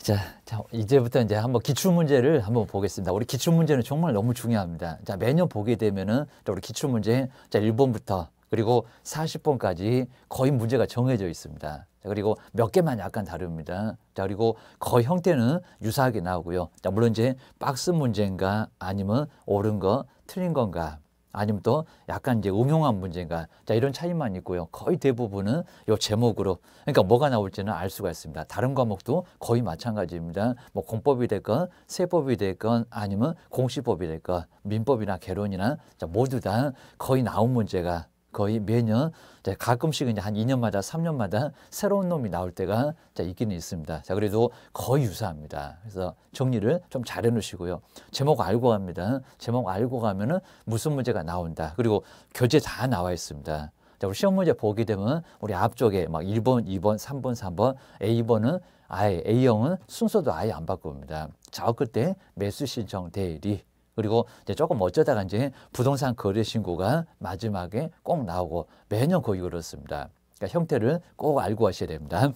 자, 이제부터 이제 한번 기출문제를 한번 보겠습니다. 우리 기출문제는 정말 너무 중요합니다. 자, 매년 보게 되면은 우리 기출문제, 자, 1번부터 그리고 40번까지 거의 문제가 정해져 있습니다. 자, 그리고 몇 개만 약간 다릅니다. 자, 그리고 거의 형태는 유사하게 나오고요. 자, 물론 이제 박스 문제인가 아니면 옳은 거, 틀린 건가, 아니면 또 약간 이제 응용한 문제인가, 자, 이런 차이만 있고요. 거의 대부분은 요 제목으로, 그러니까 뭐가 나올지는 알 수가 있습니다. 다른 과목도 거의 마찬가지입니다. 뭐 공법이 됐건 세법이 됐건 아니면 공시법이 됐건 민법이나 개론이나, 자, 모두 다 거의 나온 문제가 거의 매년, 자, 가끔씩은 이제 한 2년마다 3년마다 새로운 놈이 나올 때가, 자, 있기는 있습니다. 자, 그래도 거의 유사합니다. 그래서 정리를 좀 잘 해놓으시고요. 제목 알고 갑니다. 제목 알고 가면은 무슨 문제가 나온다. 그리고 교재 다 나와 있습니다. 자, 우리 시험 문제 보게 되면 우리 앞쪽에 막 1번, 2번, 3번, 3번, A번은 아예 A형은 순서도 아예 안 바꿉니다. 자, 그때 매수 신청 대리. 그리고 이제 조금 어쩌다가 이제 부동산 거래 신고가 마지막에 꼭 나오고 매년 거의 그렇습니다. 그러니까 형태를 꼭 알고 하셔야 됩니다.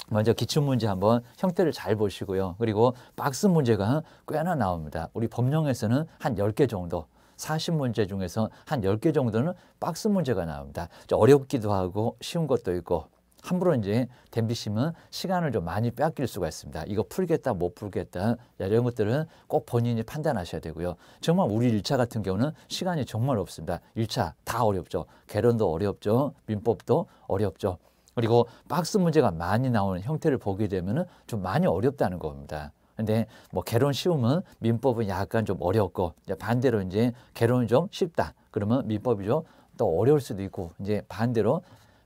먼저 기출문제 한번 형태를 잘 보시고요. 그리고 박스 문제가 꽤나 나옵니다. 우리 법령에서는 한 10개 정도, 40문제 중에서 한 10개 정도는 박스 문제가 나옵니다. 어렵기도 하고 쉬운 것도 있고, 함부로 이제 덤비시면 시간을 좀 많이 뺏길 수가 있습니다. 이거 풀겠다 못 풀겠다, 이런 것들은 꼭 본인이 판단하셔야 되고요. 정말 우리 1차 같은 경우는 시간이 정말 없습니다. 1차 다 어렵죠. 개론도 어렵죠. 민법도 어렵죠. 그리고 박스 문제가 많이 나오는 형태를 보게 되면 좀 많이 어렵다는 겁니다. 근데 뭐 개론 쉬우면 민법은 약간 좀 어렵고, 반대로 이제 개론은 좀 쉽다 그러면 민법이 좀 또 어려울 수도 있고, 이제 반대로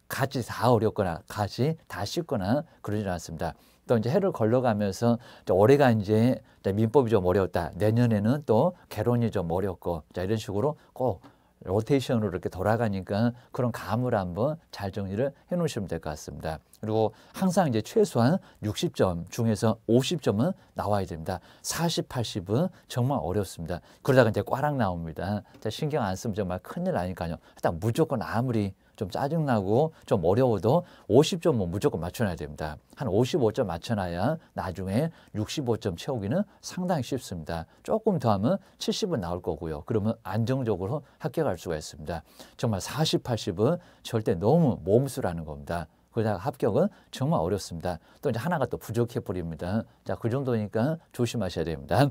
같이 다 어렵거나 같이 다 쉽거나 그러지 않습니다. 또 이제 해를 걸러가면서 올해가 이제 민법이 좀 어려웠다, 내년에는 또 개론이 좀 어렵고, 자, 이런 식으로 꼭 로테이션으로 이렇게 돌아가니까 그런 감을 한번 잘 정리를 해 놓으시면 될 것 같습니다. 그리고 항상 이제 최소한 60점 중에서 50점은 나와야 됩니다. 40, 80은 정말 어렵습니다. 그러다가 이제 꽈락 나옵니다. 자, 신경 안 쓰면 정말 큰일 나니까요. 일단 무조건 아무리 좀 짜증나고 좀 어려워도 50점은 무조건 맞춰놔야 됩니다. 한 55점 맞춰놔야 나중에 65점 채우기는 상당히 쉽습니다. 조금 더 하면 70은 나올 거고요. 그러면 안정적으로 합격할 수가 있습니다. 정말 40, 80은 절대 너무 몸수라는 겁니다. 그러다가 합격은 정말 어렵습니다. 또 이제 하나가 또 부족해 버립니다. 자, 그 정도니까 조심하셔야 됩니다.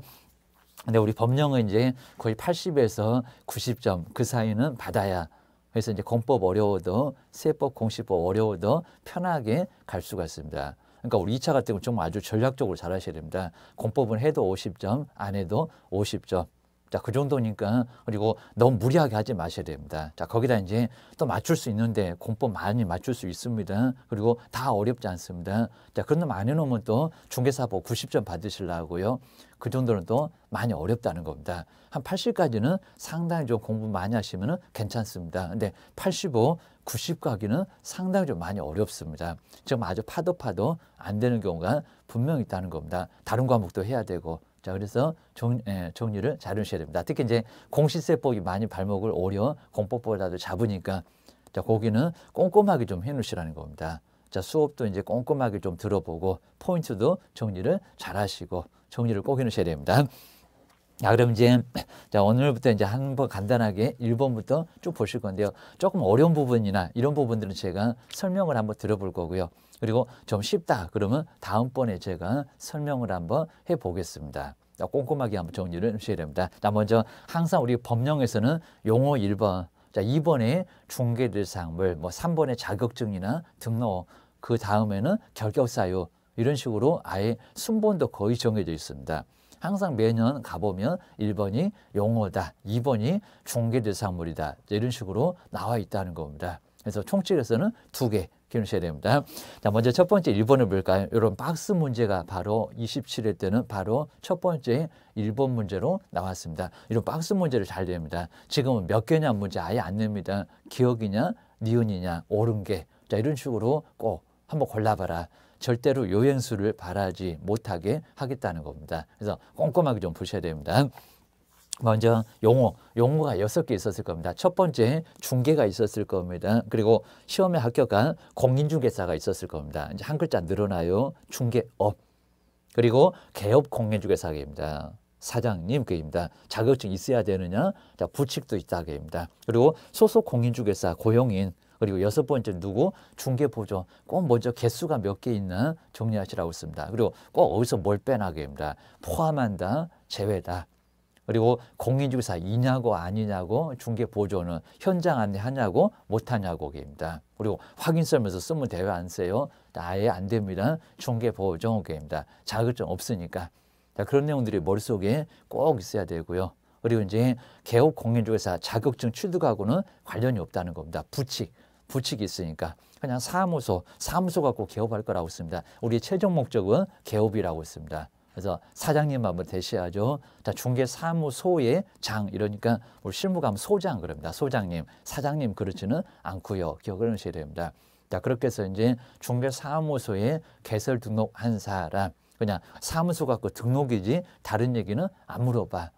근데 우리 법령은 이제 거의 80에서 90점 그 사이는 받아야, 그래서 이제 공법 어려워도 세법, 공시법 어려워도 편하게 갈 수가 있습니다. 그러니까 우리 2차 같은 경우 정말 아주 전략적으로 잘 하셔야 됩니다. 공법은 해도 50점, 안 해도 50점. 자, 그 정도니까. 그리고 너무 무리하게 하지 마셔야 됩니다. 자, 거기다 이제 또 맞출 수 있는데 공법 많이 맞출 수 있습니다. 그리고 다 어렵지 않습니다. 자, 그런 놈 안 해놓으면 또 중개사법 90점 받으시려고요. 그 정도는 또 많이 어렵다는 겁니다. 한 80까지는 상당히 좀 공부 많이 하시면 괜찮습니다. 근데 85, 90 가기는 상당히 좀 많이 어렵습니다. 지금 아주 파도 안 되는 경우가 분명히 있다는 겁니다. 다른 과목도 해야 되고. 자, 그래서 정리를 잘 하셔야 됩니다. 특히 이제 공시세법이 많이 발목을 오려 공법보다도 잡으니까, 자, 거기는 꼼꼼하게 좀 해놓으시라는 겁니다. 자, 수업도 이제 꼼꼼하게 좀 들어보고 포인트도 정리를 잘 하시고 정리를 꼭 해놓으셔야 됩니다. 자, 그럼 이제 자, 오늘부터 이제 한번 간단하게 1번부터 쭉 보실 건데요. 조금 어려운 부분이나 이런 부분들은 제가 설명을 한번 들어볼 거고요. 그리고 좀 쉽다 그러면 다음번에 제가 설명을 한번 해보겠습니다. 자, 꼼꼼하게 한번 정리를 하셔야 됩니다. 자, 먼저 항상 우리 법령에서는 용어 1번, 자, 2번에 중개대상물, 뭐 3번에 자격증이나 등록, 그 다음에는 결격사유, 이런 식으로 아예 순번도 거의 정해져 있습니다. 항상 매년 가보면 1번이 용어다, 2번이 중개대상물이다, 이런 식으로 나와 있다는 겁니다. 그래서 총칙에서는 2개 기억하셔야 됩니다. 자, 먼저 첫 번째 1번을 볼까요? 이런 박스 문제가 바로 27회 때는 바로 첫 번째 1번 문제로 나왔습니다. 이런 박스 문제를 잘 됩니다. 지금은 몇 개냐 문제 아예 안 냅니다. 기억이냐, 니은이냐, 옳은 게. 자, 이런 식으로 꼭 한번 골라봐라. 절대로 요행수를 바라지 못하게 하겠다는 겁니다. 그래서 꼼꼼하게 좀 보셔야 됩니다. 먼저 용어가 6개 있었을 겁니다. 첫 번째 중개가 있었을 겁니다. 그리고 시험에 합격한 공인중개사가 있었을 겁니다. 이제 한 글자 늘어나요. 중개업. 그리고 개업 공인중개사입니다. 사장님 그입니다. 자격증 있어야 되느냐? 자, 부칙도 있다 그입니다. 그리고 소속 공인중개사 고용인 그리고 여섯 번째 누구? 중개보조. 꼭 먼저 개수가 몇 개 있나 정리하시라고 했습니다. 그리고 꼭 어디서 뭘 빼나게입니다. 포함한다, 제외다. 그리고 공인중개사 이냐고 아니냐고 중개보조는 현장 안내하냐고 못하냐고입니다. 그리고 확인서면서 쓰면 대회 안 써요? 아예 안 됩니다. 중개보조입니다. 자격증 없으니까. 자, 그런 내용들이 머릿속에 꼭 있어야 되고요. 그리고 이제 개업 공인중개사 자격증 취득하고는 관련이 없다는 겁니다. 부칙이 있으니까 그냥 사무소 갖고 개업할 거라고 했습니다. 우리 최종 목적은 개업이라고 했습니다. 그래서 사장님 한번 대시하죠. 자, 중개사무소의 장 이러니까 우리 실무 가면 소장 그럽니다. 소장님, 사장님 그렇지는 않고요. 기억을 하셔야 됩니다. 자, 그렇게 해서 이제 중개사무소에 개설 등록한 사람 그냥 사무소 갖고 등록이지 다른 얘기는 안 물어봐.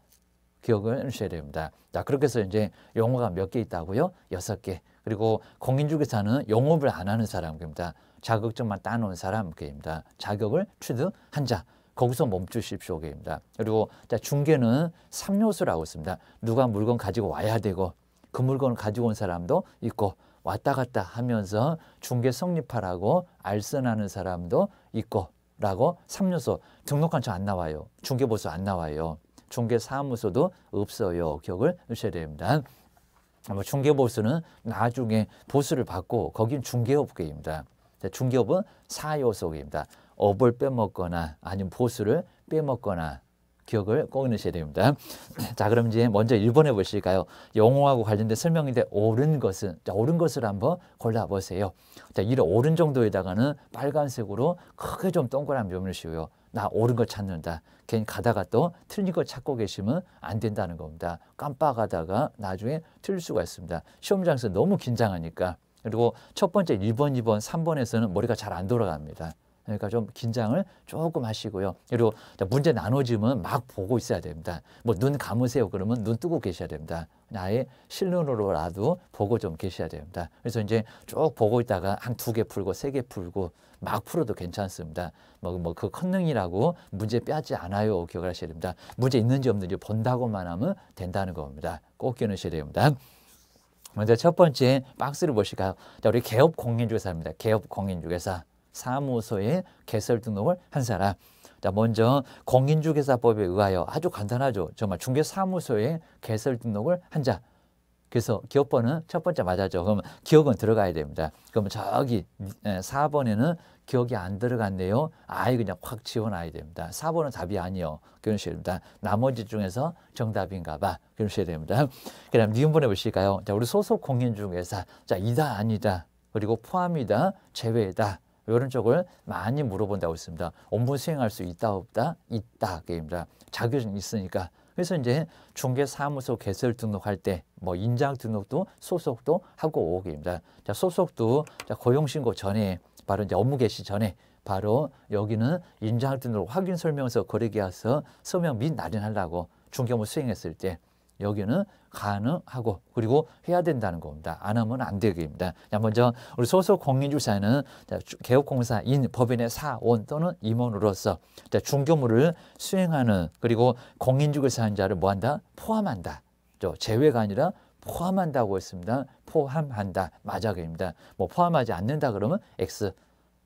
기억을 하셔야 됩니다. 자, 그렇게 해서 이제 용어가 몇 개 있다고요? 6개. 그리고 공인중개사는 영업을 안 하는 사람입니다. 자격증만 따놓은 사람입니다. 자격을 취득한 자. 거기서 멈추십시오입니다. 그리고 자, 중개는 3요소라고 있습니다. 누가 물건 가지고 와야 되고 그 물건을 가지고 온 사람도 있고 왔다 갔다 하면서 중개 성립하라고 알선하는 사람도 있고 라고 3요소 등록한 척 안 나와요. 중개보수 안 나와요. 중개사무소도 없어요. 기억을 하셔야 됩니다. 중개보수는 나중에 보수를 받고 거긴 중개업계입니다. 중개업은 4요소입니다. 업을 빼먹거나 아니면 보수를 빼먹거나 기억을 꼭 넣으셔야 됩니다. 자, 그럼 이제 먼저 1번 해보실까요? 용어하고 관련된 설명인데 옳은 것은 자, 옳은 것을 한번 골라보세요. 자, 이 옳은 정도에다가는 빨간색으로 크게 좀 동그라미 좀 넣으시고요. 나 옳은 거 찾는다. 괜히 가다가 또 틀린 거 찾고 계시면 안 된다는 겁니다. 깜빡하다가 나중에 틀릴 수가 있습니다. 시험장에서 너무 긴장하니까. 그리고 첫 번째 1번, 2번, 3번에서는 머리가 잘 안 돌아갑니다. 그러니까 좀 긴장을 조금 하시고요. 그리고 문제 나눠지면 막 보고 있어야 됩니다. 뭐 눈 감으세요 그러면 눈 뜨고 계셔야 됩니다. 아예 실눈으로라도 보고 좀 계셔야 됩니다. 그래서 이제 쭉 보고 있다가 한 2개 풀고 3개 풀고 막 풀어도 괜찮습니다. 그 컨닝이라고 문제 빼지 않아요. 기억을 하셔야 됩니다. 문제 있는지 없는지 본다고만 하면 된다는 겁니다. 꼭 기억하셔야 됩니다. 먼저 첫 번째 박스를 보실까요? 자, 우리 개업 공인중개사입니다. 개업 공인중개사. 사무소에 개설 등록을 한 사람. 자, 먼저 공인중개사법에 의하여 아주 간단하죠. 정말 중개사무소에 개설 등록을 한 자. 그래서 기억번은 첫 번째 맞아죠. 그럼 기억은 들어가야 됩니다. 그러면 저기 4번에는 기억이 안 들어갔네요. 아예 그냥 확 지워놔야 됩니다. 4번은 답이 아니요. 그러셔야 됩니다. 나머지 중에서 정답인가 봐. 그러셔야 됩니다. 그 다음 니은번 해보실까요? 자, 우리 소속 공인중개사. 자, 이다 아니다. 그리고 포함이다 제외다. 이런 쪽을 많이 물어본다고 했습니다. 업무 수행할 수 있다 없다? 있다. 게임입니다. 자격증 있으니까. 그래서 이제 중개사무소 개설 등록할 때 뭐 인장 등록도 소속도 하고 오게입니다. 자, 소속도 자, 고용신고 전에 바로 이제 업무 개시 전에 바로 여기는 인장 등록 확인 설명서 거래계약서 서명 및 날인하려고 중개업무 수행했을 때 여기는 가능하고 그리고 해야 된다는 겁니다. 안 하면 안 되게입니다. 자, 먼저 우리 소속 공인중개사는 개업공사인 법인의 사원 또는 임원으로서 중개업무를 수행하는 그리고 공인중개사인 자를 뭐한다? 포함한다. 제외가 아니라 포함한다고 했습니다. 포함한다. 맞아입니다. 뭐 포함하지 않는다 그러면 X.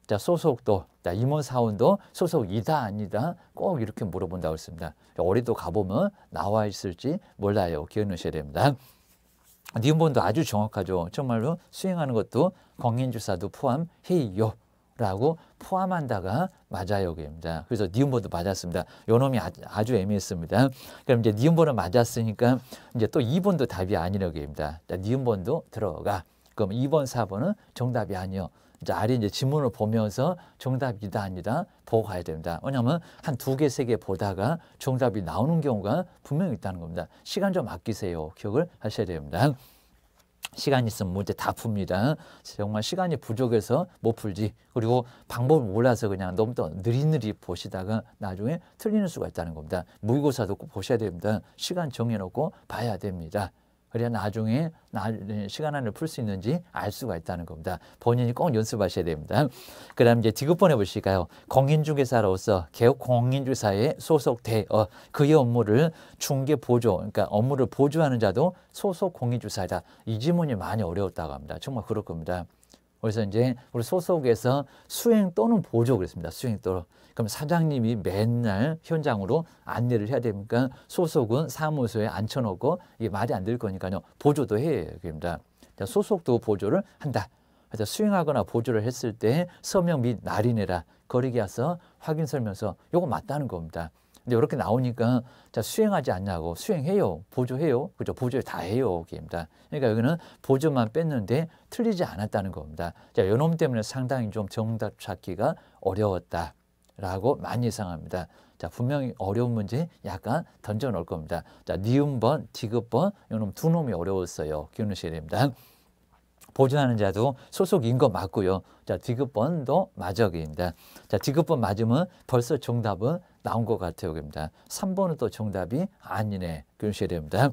자, 소속도, 자, 임원 사원도 소속이다 아니다 꼭 이렇게 물어본다고 했습니다. 어디도 가보면 나와 있을지 몰라요. 기억 넣으셔야 됩니다. 니은번도 아주 정확하죠. 정말로 수행하는 것도 공인중개사도 포함해요. 라고 포함한다가 맞아요. 입니다. 그래서 니은번도 맞았습니다. 요 놈이 아주 애매했습니다. 그럼 이제 니은번은 맞았으니까 이제 또 2번도 답이 아니라고 입니다. 니은번도 들어가. 그럼 2번, 4번은 정답이 아니요. 이제 아래 이제 지문을 보면서 정답이다 아니다 보고 가야 됩니다. 왜냐하면 한 2개, 3개 보다가 정답이 나오는 경우가 분명히 있다는 겁니다. 시간 좀 아끼세요. 기억을 하셔야 됩니다. 시간 있으면 문제 다 풉니다. 정말 시간이 부족해서 못 풀지. 그리고 방법을 몰라서 그냥 너무 더 느릿느릿 보시다가 나중에 틀리는 수가 있다는 겁니다. 모의고사도 꼭 보셔야 됩니다. 시간 정해놓고 봐야 됩니다. 그래야 나중에 시간 안에 풀 수 있는지 알 수가 있다는 겁니다. 본인이 꼭 연습하셔야 됩니다. 그 다음 이제 디귿번 해보실까요? 공인중개사로서 개업 공인중개사에 소속돼 그의 업무를 중개 보조, 그러니까 업무를 보조하는 자도 소속 공인중개사이다. 이 지문이 많이 어려웠다고 합니다. 정말 그럴 겁니다. 그래서 이제 우리 소속에서 수행 또는 보조 그랬습니다. 수행 또는. 그럼 사장님이 맨날 현장으로 안내를 해야 되니까 소속은 사무소에 앉혀놓고 이게 말이 안 될 거니까요. 보조도 해야 됩니다. 소속도 보조를 한다. 그래서 수행하거나 보조를 했을 때 서명 및 날인해라. 거리계약서 확인 설명서 요거 맞다는 겁니다. 근데 이렇게 나오니까 자 수행하지 않냐고 수행해요. 보조해요. 그죠? 보조 다 해요. 입니다. 그러니까 여기는 보조만 뺐는데 틀리지 않았다는 겁니다. 자, 요놈 때문에 상당히 좀 정답 찾기가 어려웠다라고 많이 예상합니다. 자, 분명히 어려운 문제 약간 던져 놓을 겁니다. 자, 니은번, 디귿번 요놈 두 놈이 어려웠어요. 기억하셔야 됩니다. 보조하는 자도 소속인 거 맞고요. 자, 디귿번도 맞아입니다. 자, 디귿번 맞으면 벌써 정답은 나온 것 같아요. 입니다. 3번은 또 정답이 아니네. 그러셔야 됩니다.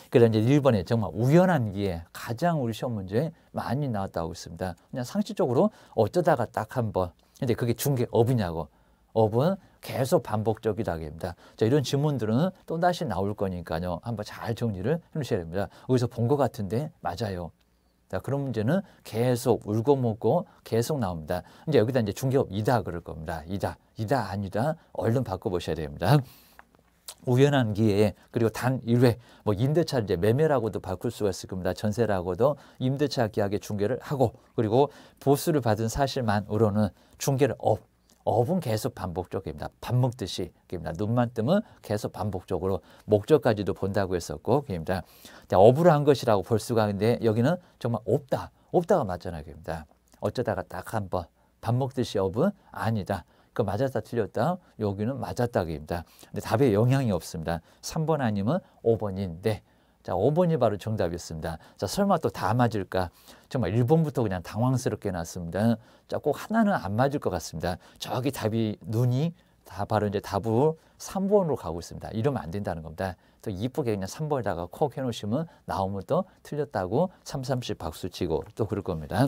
그다음 이제 1번에 정말 우연한 기회 가장 우리 시험 문제에 많이 나왔다고 있습니다. 그냥 상식적으로 어쩌다가 딱 한 번. 근데 그게 중개업이냐고. 업은 계속 반복적이다. 입니다. 자, 이런 질문들은 또 다시 나올 거니까요. 한번 잘 정리를 해 놓으셔야 됩니다. 어디서 본 것 같은데 맞아요. 자, 그런 문제는 계속 울고 먹고 계속 나옵니다. 이제 여기다 이제 중개업이다 그럴 겁니다. 이다 아니다 얼른 바꿔보셔야 됩니다. 우연한 기회에 그리고 단 1회 뭐 임대차 이제 매매라고도 바꿀 수가 있을 겁니다. 전세라고도 임대차 계약의 중개를 하고 그리고 보수를 받은 사실만으로는 중개를 업은 계속 반복적입니다. 밥 먹듯이 입니다. 눈만 뜨면 계속 반복적으로 목적까지도 본다고 했었고 입니다. 업으로 한 것이라고 볼 수가 있는데 여기는 정말 없다가 맞잖아요. 입니다. 어쩌다가 딱 한 번 밥 먹듯이 업은 아니다. 그 맞았다 틀렸다 여기는 맞았다입니다. 근데 답에 영향이 없습니다. 3번 아니면 5번인데 자, 5번이 바로 정답이었습니다. 자, 설마 또 다 맞을까? 정말 1번부터 그냥 당황스럽게 났습니다. 자, 꼭 하나는 안 맞을 것 같습니다. 저기 답이 눈이 다 바로 이제 답으로 3번으로 가고 있습니다. 이러면 안 된다는 겁니다. 또 이쁘게 그냥 3번에다가 콕 해놓으시면 나오면 또 틀렸다고 330 박수 치고 또 그럴 겁니다.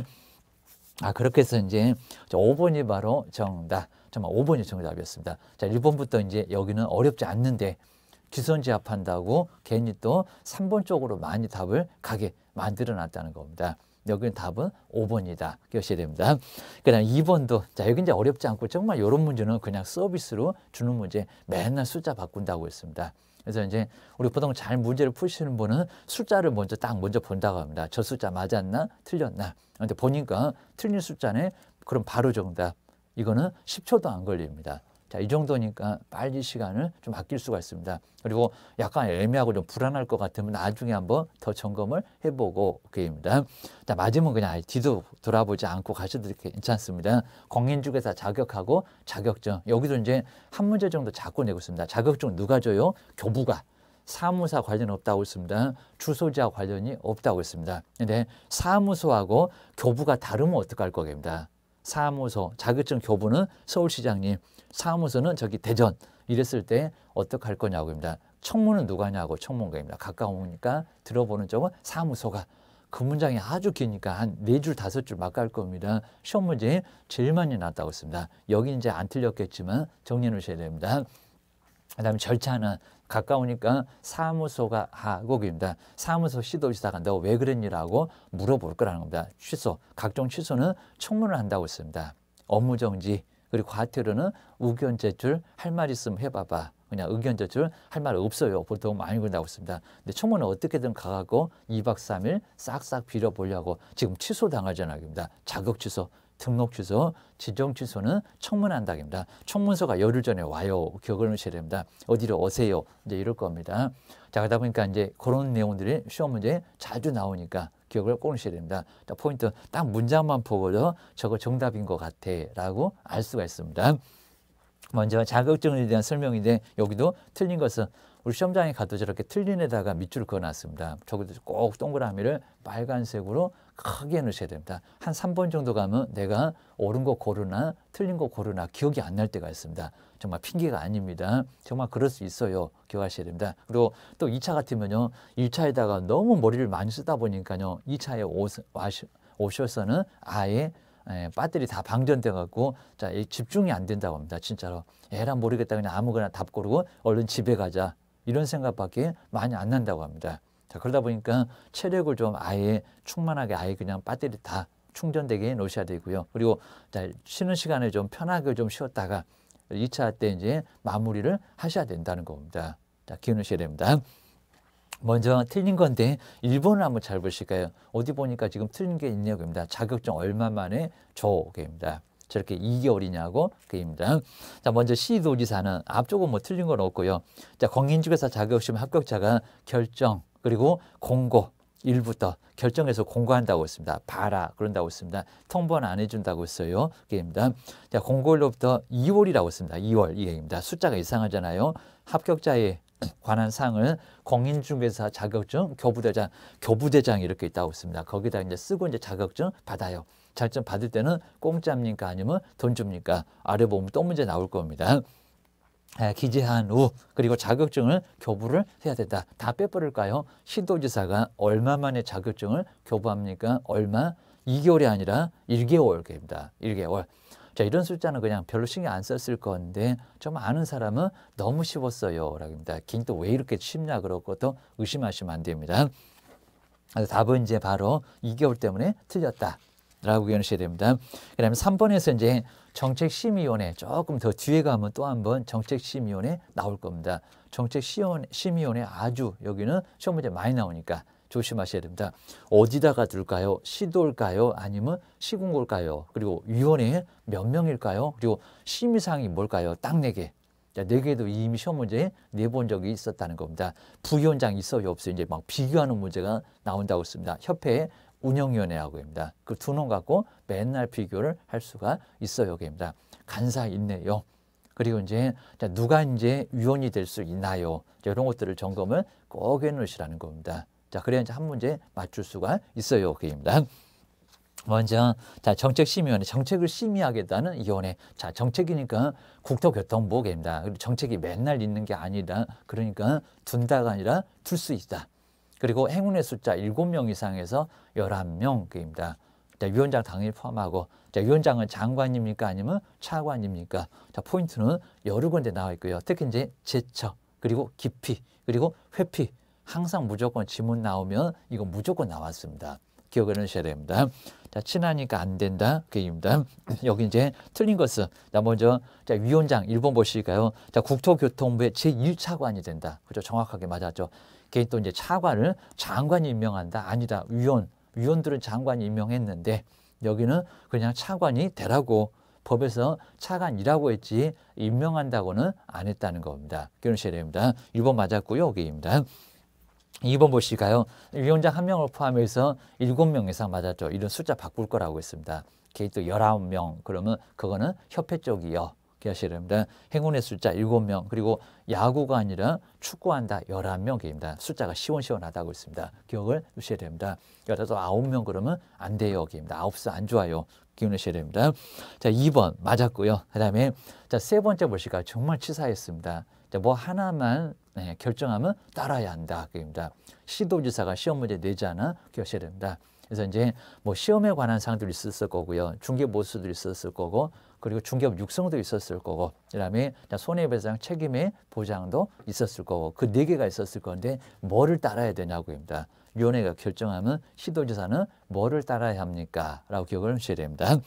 아, 그렇게 해서 이제 5번이 바로 정답. 정말 5번이 정답이었습니다. 자, 1번부터 이제 여기는 어렵지 않는데 기선제압한다고 괜히 또 3번 쪽으로 많이 답을 가게 만들어 놨다는 겁니다. 여기는 답은 5번이다. 기억하셔야 됩니다. 그 다음 2번도 자, 여기 이제 어렵지 않고 정말 이런 문제는 그냥 서비스로 주는 문제 맨날 숫자 바꾼다고 했습니다. 그래서 이제 우리 보통 잘 문제를 푸시는 분은 숫자를 먼저 본다고 합니다. 저 숫자 맞았나 틀렸나. 그런데 보니까 틀린 숫자네. 그럼 바로 정답. 이거는 10초도 안 걸립니다. 자, 이 정도니까 빨리 시간을 좀 아낄 수가 있습니다. 그리고 약간 애매하고 좀 불안할 것 같으면 나중에 한번 더 점검을 해보고 그입니다. 자, 맞으면 그냥 뒤도 돌아보지 않고 가셔도 괜찮습니다. 공인중개사 자격하고 자격증. 여기도 이제 한 문제 정도 자꾸 내고 있습니다. 자격증 누가 줘요? 교부가. 사무사 관련 없다고 했습니다. 주소지와 관련이 없다고 했습니다. 근데 사무소하고 교부가 다르면 어떡할 거겠습니다. 사무소, 자격증 교부는 서울시장님, 사무소는 저기 대전 이랬을 때 어떡할 거냐고입니다. 청문은 누가 하냐고 청문가입니다. 가까우니까 들어보는 쪽은 사무소가. 그 문장이 아주 기니까 한 4줄, 5줄 막 갈 겁니다. 시험 문제 제일 많이 나왔다고 했습니다. 여기 이제 안 틀렸겠지만 정리해 놓으셔야 됩니다. 그 다음에 절차는 가까우니까 사무소가 하고입니다. 사무소 시도지사 간다고 왜 그랬니라고 물어볼 거라는 겁니다. 취소, 각종 취소는 청문을 한다고 했습니다. 업무정지, 그리고 과태료는 의견 제출 할 말 있으면 해봐봐. 그냥 의견 제출 할 말 없어요. 보통 많이 그런다고 했습니다. 근데 청문은 어떻게든 가갖고 2박 3일 싹싹 빌어보려고 지금 취소 당하잖아요. 자격 취소, 등록 취소, 지정 취소는 청문한다입니다. 청문서가 열흘 전에 와요. 기억을 하셔야 됩니다. 어디로 오세요. 이제 이럴 겁니다. 자, 그러다 보니까 이제 그런 내용들이 시험 문제에 자주 나오니까 기억을 꼭 하셔야 됩니다. 자, 포인트 딱 문장만 보고도 저거 정답인 것 같아 라고 알 수가 있습니다. 먼저 자격증에 대한 설명인데 여기도 틀린 것은 우리 시험장에 가도 저렇게 틀린 애다가 밑줄을 그어놨습니다. 저기도 꼭 동그라미를 빨간색으로 크게 넣으셔야 됩니다. 한 3번 정도 가면 내가 옳은 거 고르나 틀린 거 고르나 기억이 안 날 때가 있습니다. 정말 핑계가 아닙니다. 정말 그럴 수 있어요. 기억하셔야 됩니다. 그리고 또 2차 같으면요. 1차에다가 너무 머리를 많이 쓰다 보니까요. 2차에 오셔서는 아예 배터리 다 방전돼 갖고 자, 집중이 안 된다고 합니다. 진짜로. 에라 모르겠다. 그냥 아무거나 답 고르고 얼른 집에 가자. 이런 생각밖에 많이 안 난다고 합니다. 자, 그러다 보니까 체력을 좀 아예 충만하게 아예 그냥 배터리 다 충전되게 놓으셔야 되고요. 그리고 자, 쉬는 시간에 좀 편하게 좀 쉬었다가 2차 때 이제 마무리를 하셔야 된다는 겁니다. 자, 기억하셔야 됩니다. 먼저 틀린 건데 1번을 한번 잘 보실까요? 어디 보니까 지금 틀린 게 있냐고 합니다. 자격증 얼마 만에 줘? 입니다. 저렇게 2개월이냐고 그입니다. 자, 먼저 시도지사는 앞쪽은 뭐 틀린 건 없고요. 자, 공인중개사 자격시험 합격자가 결정 그리고 공고 1부터 결정해서 공고한다고 했습니다. 봐라 그런다고 했습니다. 통보는 안 해준다고 했어요. 그입니다. 자, 공고일로부터 2월이라고 했습니다. 2월 이게입니다. 숫자가 이상하잖아요. 합격자에 관한 사항을 공인중개사 자격증 교부대장 이렇게 있다고 했습니다. 거기다 이제 쓰고 이제 자격증 받아요. 자격증 받을 때는 공짜입니까 아니면 돈 줍니까? 아래 보면 또 문제 나올 겁니다. 기재한 후 그리고 자격증을 교부를 해야 된다. 다 빼버릴까요? 시도지사가 얼마 만에 자격증을 교부합니까? 얼마? 2개월이 아니라 1개월입니다. 1개월. 자, 이런 숫자는 그냥 별로 신경 안 썼을 건데 좀 아는 사람은 너무 쉬웠어요. 라고입니다. 긴 또 왜 이렇게 쉽냐 그러고 또 의심하시면 안 됩니다. 답은 이제 바로 2개월 때문에 틀렸다. 라고 기억하셔야 됩니다. 그 다음에 3번에서 이제 정책심의위원회 조금 더 뒤에 가면 또 한번 정책심의위원회 나올 겁니다. 정책심의위원회 아주 여기는 시험 문제 많이 나오니까 조심하셔야 됩니다. 어디다가 둘까요? 시도일까요? 아니면 시군구일까요? 그리고 위원회 몇 명일까요? 그리고 심의사항이 뭘까요? 딱 4개. 자, 4개도 이미 시험 문제에 내본 적이 있었다는 겁니다. 부위원장 있어요? 없어요? 이제 막 비교하는 문제가 나온다고 했습니다. 협회 운영위원회하고입니다. 그 두 놈 갖고 맨날 비교를 할 수가 있어요. 입니다. 간사 있네요. 그리고 이제 자, 누가 이제 위원이 될 수 있나요? 자, 이런 것들을 점검을 꼭 해놓으시라는 겁니다. 자, 그래야 이제 한 문제 맞출 수가 있어요. 그입니다. 먼저 자, 정책심의위원회, 정책을 심의하겠다는 위원회. 자, 정책이니까 국토교통부입니다. 정책이 맨날 있는 게 아니다. 그러니까 둔다가 아니라 둘 수 있다. 그리고 행운의 숫자 7명 이상에서 11명입니다. 자, 위원장 당연히 포함하고, 자, 위원장은 장관입니까? 아니면 차관입니까? 자, 포인트는 여러 군데 나와 있고요. 특히 이제 제처, 그리고 기피, 그리고 회피. 항상 무조건 지문 나오면 이거 무조건 나왔습니다. 기억을 하셔야 됩니다. 자, 친하니까 안 된다. 그입니다. 여기 이제 틀린 것은, 자, 먼저, 자, 위원장 1번 보실까요? 자, 국토교통부의 제1차관이 된다. 그죠? 정확하게 맞았죠. 걔 또 이제 차관을 장관이 임명한다. 아니다. 위원들은 장관이 임명했는데 여기는 그냥 차관이 되라고 법에서 차관이라고 했지 임명한다고는 안 했다는 겁니다. 기억하셔야 됩니다. 1번 맞았고요. 여기입니다. 2번 보실까요? 위원장 1명을 포함해서 7명 이상 맞았죠. 이런 숫자 바꿀 거라고 했습니다. 걔 또 19명. 그러면 그거는 협회 쪽이요. 기억하셔야 됩니다. 행운의 숫자 7명, 그리고 야구가 아니라 축구한다 11명입니다. 숫자가 시원시원하다고 있습니다. 기억을 하셔야 됩니다. 여자도 9명 그러면 안 돼요. 입니다. 9수 안 좋아요. 기억하셔야 됩니다. 자, 2번 맞았고요. 그 다음에 자, 세 번째 보실까요? 정말 치사했습니다. 자, 뭐 하나만 결정하면 따라야 한다. 입니다. 시도지사가 시험 문제 내지 않아 기억하셔야 됩니다. 그래서 이제 뭐 시험에 관한 사항들이 있었을 거고요. 중개보수도 있었을 거고, 그리고 중개업 육성도 있었을 거고, 그다음에 손해배상 책임의 보장도 있었을 거고, 그 4개가 있었을 건데 뭐를 따라야 되냐고입니다. 위원회가 결정하면 시도지사는 뭐를 따라야 합니까? 라고 기억을 하셔야 됩니다.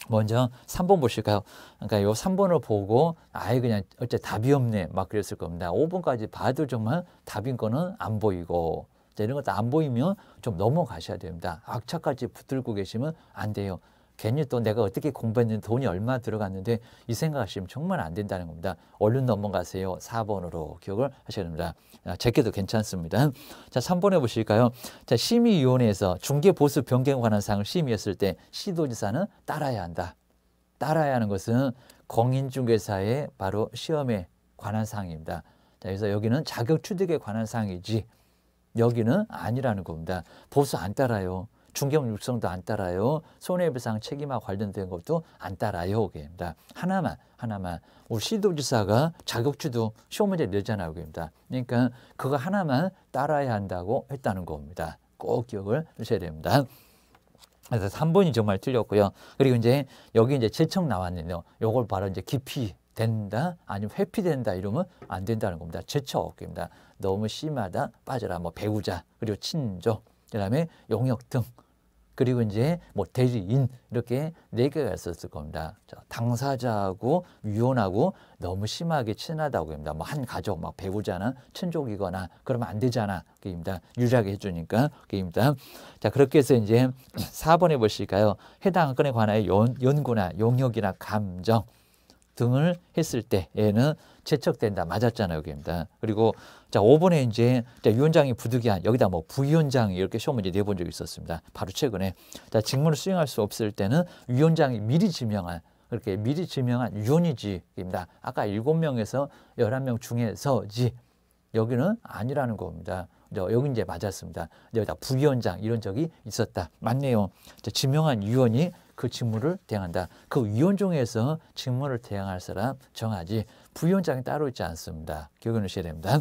먼저 3번 보실까요? 그러니까 요 3번을 보고 아예 그냥 어째 답이 없네 막 그랬을 겁니다. 5번까지 봐도 정말 답인 거는 안 보이고, 자, 이런 것도 안 보이면 좀 넘어가셔야 됩니다. 악착같이 붙들고 계시면 안 돼요. 괜히 또 내가 어떻게 공부했는데 돈이 얼마 들어갔는데 이 생각하시면 정말 안 된다는 겁니다. 얼른 넘어가세요. 4번으로 기억을 하셔야 됩니다. 제게도 괜찮습니다. 자, 3번에 보실까요? 자, 심의위원회에서 중개보수 변경에 관한 사항을 심의했을 때 시도지사는 따라야 한다. 따라야 하는 것은 공인중개사의 바로 시험에 관한 사항입니다. 자, 그래서 여기는 자격 취득에 관한 사항이지 여기는 아니라는 겁니다. 보수 안 따라요. 중개업 육성도 안 따라요. 손해배상 책임과 관련된 것도 안 따라요. 그입니다. 하나만 우리 시도지사가 자격주도 시험 문제 내잖아요. 그입니다. 그러니까 그거 하나만 따라야 한다고 했다는 겁니다. 꼭 기억을 하셔야 됩니다. 그래서 3번이 정말 틀렸고요. 그리고 이제 여기 이제 제청 나왔네요. 요걸 바로 이제 기피 된다 아니면 회피된다 이러면 안 된다는 겁니다. 제척입니다. 너무 심하다 빠져라. 뭐 배우자 그리고 친족 그다음에 용역 등 그리고 이제 뭐 대리인 이렇게 4개가 있었을 겁니다. 당사자하고 유언하고 너무 심하게 친하다고 합니다. 뭐 한 가족 막 배우자나 친족이거나 그러면 안 되잖아. 그입니다. 유리하게 해주니까 그입니다. 자 그렇게 해서 이제 4번에 보실까요? 해당 건에 관하여 연구나 용역이나 감정 등을 했을 때 얘는 제척된다 맞았잖아요. 여기입니다. 그리고 자 5번에 이제 위원장이 부득이한 여기다 뭐 부위원장이 이렇게 시험 문제 내본 적이 있었습니다. 바로 최근에 자 직무를 수행할 수 없을 때는 위원장이 미리 지명한 그렇게 미리 지명한 위원이지입니다. 아까 7명에서 11명 중에서지 여기는 아니라는 겁니다. 여기 이제 맞았습니다. 여기다 부위원장 이런 적이 있었다. 맞네요. 지명한 위원이 그 직무를 대행한다. 그 위원 중에서 직무를 대행할 사람 정하지 부위원장이 따로 있지 않습니다. 기억해 놓으셔야 됩니다.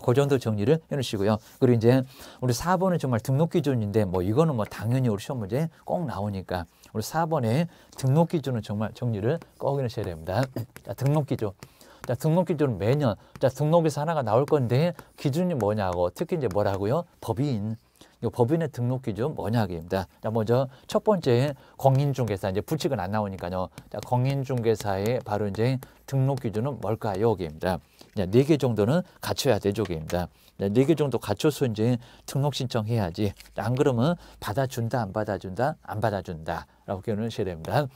그 정도 정리를 해 놓으시고요. 그리고 이제 우리 4번은 정말 등록 기준인데 뭐 이거는 뭐 당연히 우리 시험 문제 꼭 나오니까 우리 4번에 등록 기준은 정말 정리를 꼭 해 놓으셔야 됩니다. 자, 등록 기준. 자, 등록 기준은 매년 등록에서 하나가 나올 건데 기준이 뭐냐고 특히 이제 뭐라고요? 법인. 법인의 등록 기준 뭐냐입니다. 자, 먼저 첫 번째 공인중개사 이제 부칙은 안 나오니까요. 자, 공인중개사의 바로 이제 등록 기준은 뭘까요? 여기입니다. 4개 정도는 갖춰야 되죠. 여기입니다. 4개 정도 갖춰서 이제 등록 신청해야지. 안 그러면 받아준다, 안 받아준다, 안 받아준다라고 기억하셔야 됩니다.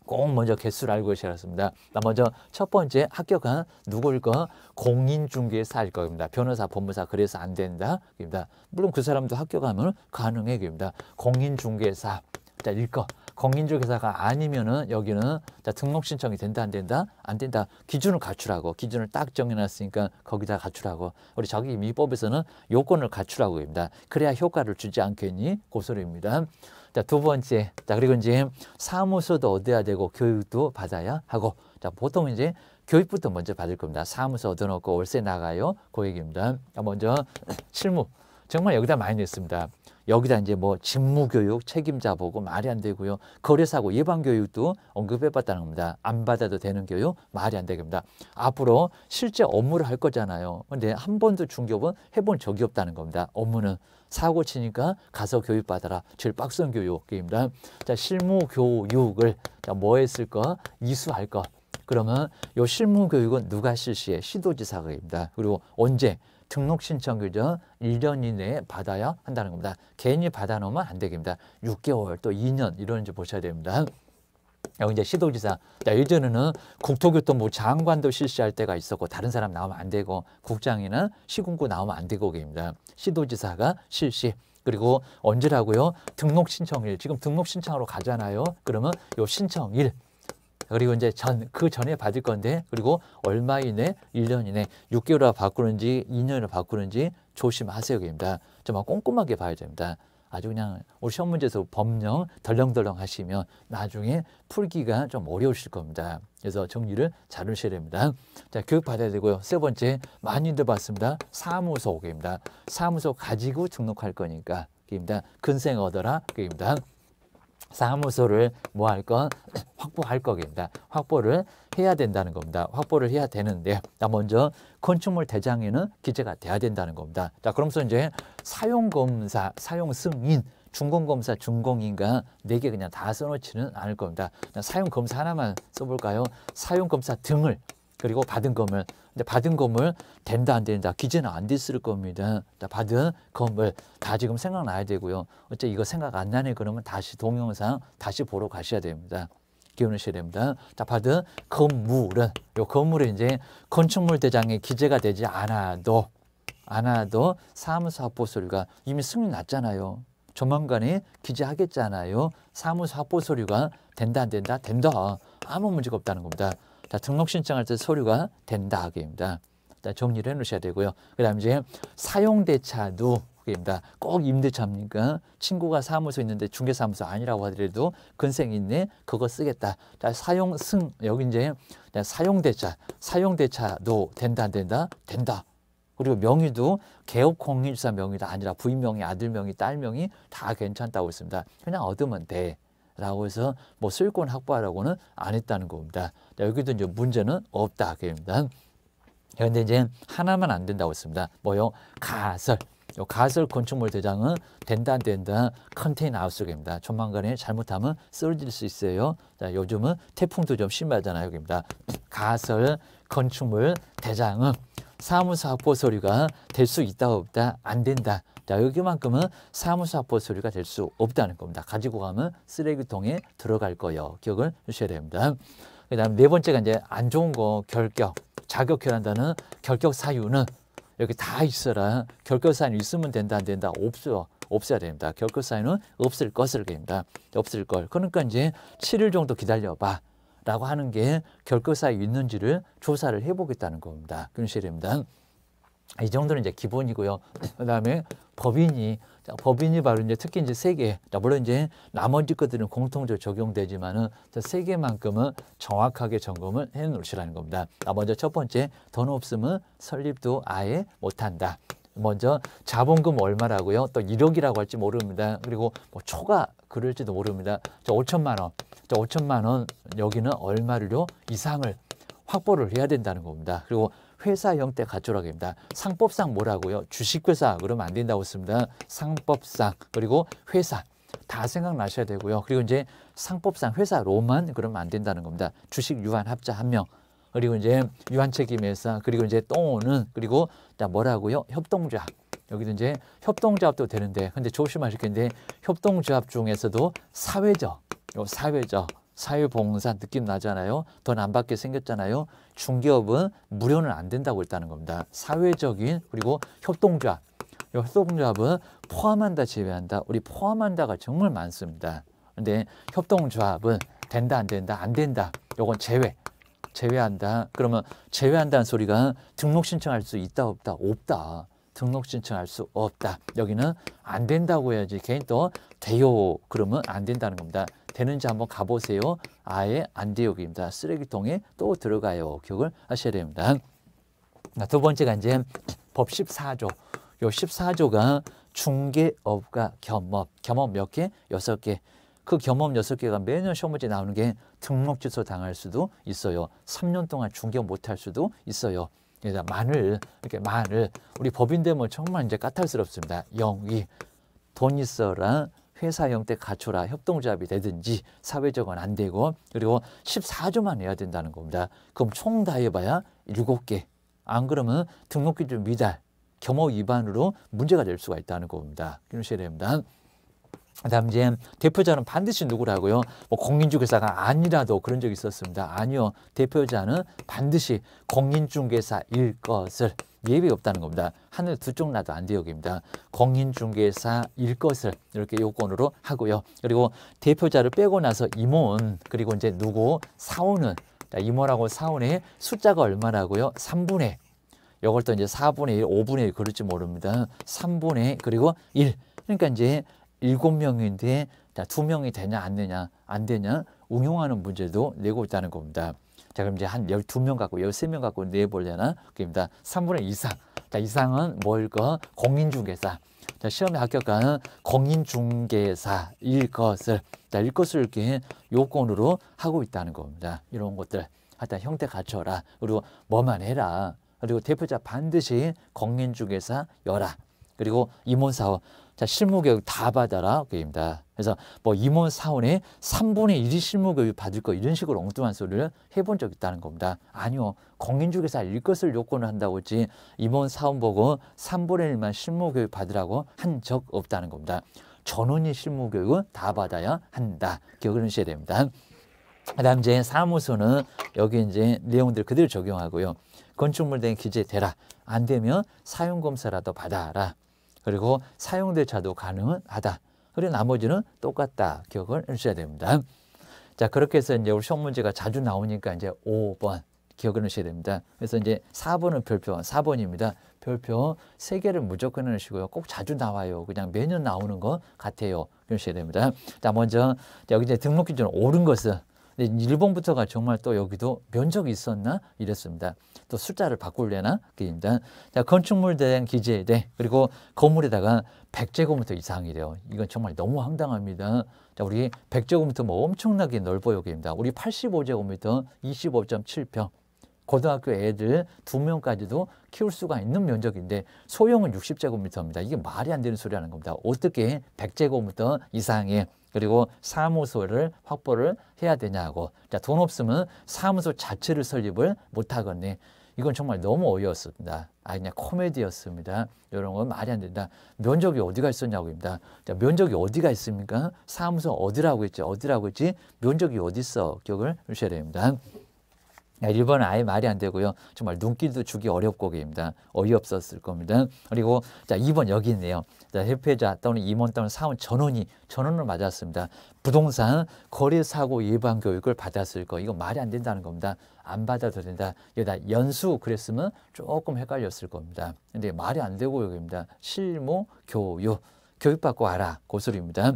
꼭 먼저 개수를 알고 계셔야 합니다. 먼저 첫 번째 합격한 누구일 거? 공인중개사일 겁니다. 변호사, 법무사 그래서 안 된다. 입니다. 물론 그 사람도 합격하면 가능해. 입니다. 공인중개사 자, 일 거. 공인중개사가 아니면은 여기는 자, 등록 신청이 된다 안 된다? 안 된다. 기준을 갖추라고. 기준을 딱 정해놨으니까 거기다 갖추라고. 우리 자기 미법에서는 요건을 갖추라고 입니다. 그래야 효과를 주지 않겠니? 그 소리입니다. 자, 두 번째. 자, 그리고 이제 사무소도 얻어야 되고 교육도 받아야 하고. 자, 보통 이제 교육부터 먼저 받을 겁니다. 사무소 얻어놓고 월세 나가요. 그 얘기입니다. 자, 먼저 실무. 정말 여기다 많이 냈습니다. 여기다 이제 뭐 직무교육 책임자 보고 말이 안 되고요. 거래사고 예방교육도 언급해봤다는 겁니다. 안 받아도 되는 교육 말이 안 되겠습니다. 앞으로 실제 업무를 할 거잖아요. 근데 한 번도 중개업은 해본 적이 없다는 겁니다. 업무는 사고 치니까 가서 교육받아라. 제일 빡센 교육입니다. 자, 실무 교육을 자, 뭐 했을 거? 이수할 거. 그러면 요 실무 교육은 누가 실시해? 시도지사가입니다. 그리고 언제? 등록 신청 규정 1년 이내에 받아야 한다는 겁니다. 괜히 받아놓으면 안 되겠습니다. 6개월 또 2년 이런지 보셔야 됩니다. 여기 이제 시도지사. 자, 예전에는 국토교통부 장관도 실시할 때가 있었고 다른 사람 나오면 안 되고 국장이나 시군구 나오면 안 되고 입니다. 시도지사가 실시. 그리고 언제라고요? 등록 신청일. 지금 등록 신청하러 가잖아요. 그러면 요 신청일. 그리고 이제 그 전에 받을 건데 그리고 얼마 이내 1년 이내 6개월을 바꾸는지 2년을 바꾸는지 조심하세요. 입니다. 정말 꼼꼼하게 봐야 됩니다. 아주 그냥 우리 시험 문제에서 법령 덜렁덜렁 하시면 나중에 풀기가 좀 어려우실 겁니다. 그래서 정리를 잘 하셔야 됩니다. 자, 교육 받아야 되고요. 세 번째 많이들 봤습니다. 사무소입니다. 사무소 가지고 등록할 거니까 입니다. 근생 얻어라. 입니다. 사무소를 뭐 할 건 확보할 거입니다. 확보를 해야 된다는 겁니다. 확보를 해야 되는데 먼저 건축물 대장에는 기재가 돼야 된다는 겁니다. 자, 그러면서 이제 사용검사, 사용승인, 준공검사, 준공인가 4개 그냥 다 써놓지는 않을 겁니다. 사용검사 하나만 써볼까요? 사용검사 등을 그리고 받은 건물. 근데 받은 건물 된다 안 된다 기재는 안 됐을 겁니다. 자, 받은 건물 다 지금 생각나야 되고요. 어째 이거 생각 안 나네 그러면 다시 동영상 다시 보러 가셔야 됩니다. 기억하셔야 됩니다. 자, 받은 건물은 요 건물은 이제 건축물 대장에 기재가 되지 않아도 사무소 확보 서류가 이미 승인 났잖아요. 조만간에 기재하겠잖아요. 사무소 확보 서류가 된다 안 된다? 된다. 아무 문제가 없다는 겁니다. 자, 등록 신청할 때 서류가 된다 하기입니다. 자, 정리를 해 놓으셔야 되고요. 그 다음에 이제 사용대차도 그입니다. 꼭 임대차입니까? 친구가 사무소 있는데 중개사무소 아니라고 하더라도 근생 있네. 그거 쓰겠다. 자, 사용승 여기 이제 사용대차. 사용대차도 된다 안 된다? 된다. 그리고 명의도 개업 공인주사 명의가 아니라 부인 명의, 아들 명의, 딸 명의 다 괜찮다고 했습니다. 그냥 얻으면 돼. 라고 해서 뭐 소유권 확보하라고는 안 했다는 겁니다. 자, 여기도 이제 문제는 없다. 그입니다. 그런데 이제 하나만 안 된다고 했습니다. 뭐요? 가설. 요 가설 건축물 대장은 된다 안 된다. 컨테이너 아웃속입니다. 조만간에 잘못하면 쓰러질 수 있어요. 자, 요즘은 태풍도 좀 심하잖아요. 여기입니다. 가설 건축물 대장은 사무소 확보 서류가 될 수 있다 없다 안 된다. 자, 여기만큼은 사무소 확보 서류가 될 수 없다는 겁니다. 가지고 가면 쓰레기통에 들어갈 거예요. 기억을 주셔야 됩니다. 그다음 네 번째가 이제 안 좋은 거 결격. 자격결한다는 결격 사유는 여기 다 있어라. 결격 사유는 있으면 된다 안 된다. 없어야 됩니다. 결격 사유는 없을 것을 얘기합니다. 없을 걸. 그러니까 이제 7일 정도 기다려봐. 라고 하는 게 결격 사유 있는지를 조사를 해보겠다는 겁니다. 그런 식입니다. 이 정도는 이제 기본이고요. 그다음에 법인이 바로 이제 특히 이제 세 개. 물론 이제 나머지 것들은 공통적으로 적용되지만은 세 개만큼은 정확하게 점검을 해 놓으시라는 겁니다. 먼저 첫 번째, 돈 없으면 설립도 아예 못한다. 먼저 자본금 얼마라고요? 또 1억이라고 할지 모릅니다. 그리고 뭐 초과 그럴지도 모릅니다. 5천만 원. 5천만 원 여기는 얼마를요? 이상을 확보를 해야 된다는 겁니다. 그리고 회사 형태 갖추라고 합니다. 상법상 뭐라고요? 주식회사 그러면 안 된다고 했습니다. 상법상 그리고 회사 다 생각나셔야 되고요. 그리고 이제 상법상 회사로만 그러면 안 된다는 겁니다. 주식 유한 합자 한 명 그리고 이제 유한 책임회사 그리고 이제 또는 그리고 뭐라고요? 협동조합 여기도 이제 협동조합도 되는데 근데 조심하실 텐데 협동조합 중에서도 사회적 사회봉사 느낌 나잖아요. 돈 안 받게 생겼잖아요. 중개업은 무료는 안 된다고 했다는 겁니다. 사회적인 그리고 협동조합. 협동조합은 포함한다 제외한다. 우리 포함한다가 정말 많습니다. 근데 협동조합은 된다 안 된다 안 된다. 요건 제외한다. 그러면 제외한다는 소리가 등록 신청할 수 있다 없다? 없다. 등록 신청할 수 없다. 여기는 안 된다고 해야지 개인 또 돼요. 그러면 안 된다는 겁니다. 되는지 한번 가보세요. 아예 안 돼요. 입니다. 쓰레기통에 또 들어가요. 기억을 하셔야 됩니다. 두 번째가 이제 법 14조. 요 14조가 중개업과 겸업 몇 개? 6개. 그 겸업 6개가 매년 시험 문제 나오는 게 등록 취소 당할 수도 있어요. 3년 동안 중개업 못할 수도 있어요. 이렇게 우리 법인 되면 정말 이제 까탈스럽습니다. 영위 돈 있어라 회사 형태 갖춰라 협동조합이 되든지 사회적은 안 되고 그리고 14조만 내야 된다는 겁니다. 그럼 총 다 해봐야 7개. 안 그러면 등록기준 미달 겸업 위반으로 문제가 될 수가 있다는 겁니다. 기억하셔야 됩니다. 그다음 이제 대표자는 반드시 누구라고요? 뭐 공인중개사가 아니라도 그런 적이 있었습니다. 아니요. 대표자는 반드시 공인중개사일 것을 예외 없다는 겁니다. 하늘 두 쪽 나도 안 돼요. 여기입니다. 공인중개사일 것을 이렇게 요건으로 하고요. 그리고 대표자를 빼고 나서 임원 그리고 이제 누구 사원은 임원하고 사원의 숫자가 얼마라고요? 3분의 이걸 또 이제 4분의 1, 5분의 1 그럴지 모릅니다. 3분의 그리고 1. 그러니까 이제 7명인데 2명이 되냐 안 되냐 안 되냐 응용하는 문제도 내고 있다는 겁니다. 자, 그럼 이제 한 12명 갖고 13명 갖고 내보려나? 그입니다. 3분의 2 이상. 자, 이상은 뭘까? 공인중개사. 자, 시험에 합격한 공인중개사일 것을 일 것을 이렇게 요건으로 하고 있다는 겁니다. 이런 것들 하여튼 형태 갖춰라. 그리고 뭐만 해라. 그리고 대표자 반드시 공인중개사여라. 그리고 임원사원. 자, 실무교육 다 받아라. 그입니다. 그래서 뭐 임원 사원의 3분의 1이 실무교육 받을 거 이런 식으로 엉뚱한 소리를 해본 적 있다는 겁니다. 아니요. 공인중개사 일 것을 요건을 한다고 했지 임원 사원 보고 3분의 1만 실무교육 받으라고 한 적 없다는 겁니다. 전원이 실무교육은 다 받아야 한다. 기억을 하셔야 됩니다. 그다음 이제 사무소는 여기 이제 내용들 그대로 적용하고요. 건축물 등 기재되라. 안 되면 사용검사라도 받아라. 그리고 사용대차도 가능하다. 그리고 나머지는 똑같다. 기억을 해주셔야 됩니다. 자, 그렇게 해서 이제 우리 시험 문제가 자주 나오니까 이제 5번 기억을 하셔야 됩니다. 그래서 이제 4번은 별표 4번입니다. 별표 3개를 무조건 해놓으시고요. 꼭 자주 나와요. 그냥 매년 나오는 것 같아요. 그러셔야 됩니다. 자, 먼저 여기 이제 등록 기준 옳은 것은 1번부터가 정말 또 여기도 면적이 있었나 이랬습니다. 또 숫자를 바꾸려나 그입니다. 자, 건축물 대행 기재대 그리고 건물에다가 100제곱미터 이상이래요. 이건 정말 너무 황당합니다. 자, 우리 100제곱미터 뭐 엄청나게 넓어요. 여기입니다. 우리 85제곱미터 25.7평. 고등학교 애들 2명까지도 키울 수가 있는 면적인데 소형은 60제곱미터입니다. 이게 말이 안 되는 소리 하는 겁니다. 어떻게 100제곱미터 이상의 그리고 사무소를 확보를 해야 되냐고. 자, 돈 없으면 사무소 자체를 설립을 못 하겠네. 이건 정말 너무 어이없습니다. 그냥 코미디였습니다. 이런 건 말이 안 된다. 면적이 어디가 있었냐고입니다. 자, 면적이 어디가 있습니까? 사무소 어디라고 했지? 어디라고 했지? 면적이 어디 있어? 기억을 하셔야 됩니다. 1번은 아예 말이 안 되고요. 정말 눈길도 주기 어렵고입니다. 어이없었을 겁니다. 그리고 자 2번 여기 있네요. 자, 협회자 또는 임원 또는 사원 전원을 맞았습니다. 부동산 거래사고 예방 교육을 받았을 거. 이거 말이 안 된다는 겁니다. 안 받아도 된다. 여기다 연수 그랬으면 조금 헷갈렸을 겁니다. 근데 말이 안 되고 여기입니다. 실무 교육. 교육받고 와라. 고소리입니다.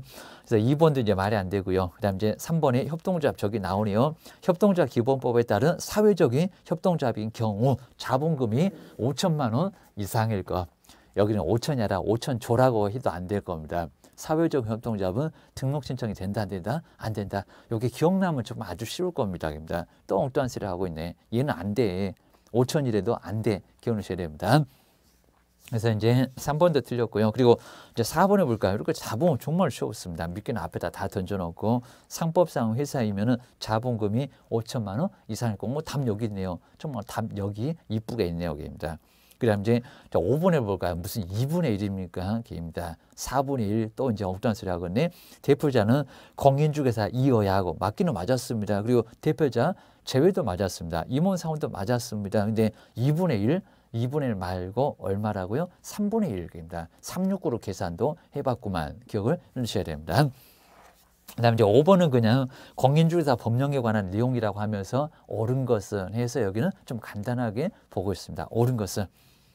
그래서 2번도 이제 말이 안 되고요. 그 다음 이제 3번에 협동조합 저기 나오네요. 협동조합 기본법에 따른 사회적인 협동조합인 경우 자본금이 5천만 원 이상일 것. 여기는 5천이 아니라 5천 조라고 해도 안 될 겁니다. 사회적 협동조합은 등록 신청이 된다 안 된다? 안 된다. 여기 기억나면 좀 아주 쉬울 겁니다. 또 엉뚱한 소리 하고 있네. 얘는 안 돼. 5천이라도 안 돼. 기억하셔야 됩니다. 그래서 이제 3번도 틀렸고요. 그리고 이제 4번에 볼까요? 이렇게 4번 정말 쉬웠습니다. 미끼는 앞에다 다 던져놓고 상법상 회사이면은 자본금이 5천만 원 이상일 거고 뭐 답 여기 있네요. 정말 답 여기 이쁘게 있네요. 여기입니다. 그 다음 이제 5번에 볼까요? 무슨 2분의 1입니까? 기입니다. 4분의 1 또 이제 엉뚱한 소리 하겠네. 대표자는 공인중개사 이어야 하고 맞기는 맞았습니다. 그리고 대표자 제외도 맞았습니다. 임원 사원도 맞았습니다. 근데 2분의 1 말고 얼마라고요? 3분의 1입니다. 369로 계산도 해봤구만. 기억을 해주셔야 됩니다. 그 다음에 이제 5번은 그냥 공인중개사 법령에 관한 내용이라고 하면서 옳은 것은 해서 여기는 좀 간단하게 보고 있습니다. 옳은 것은.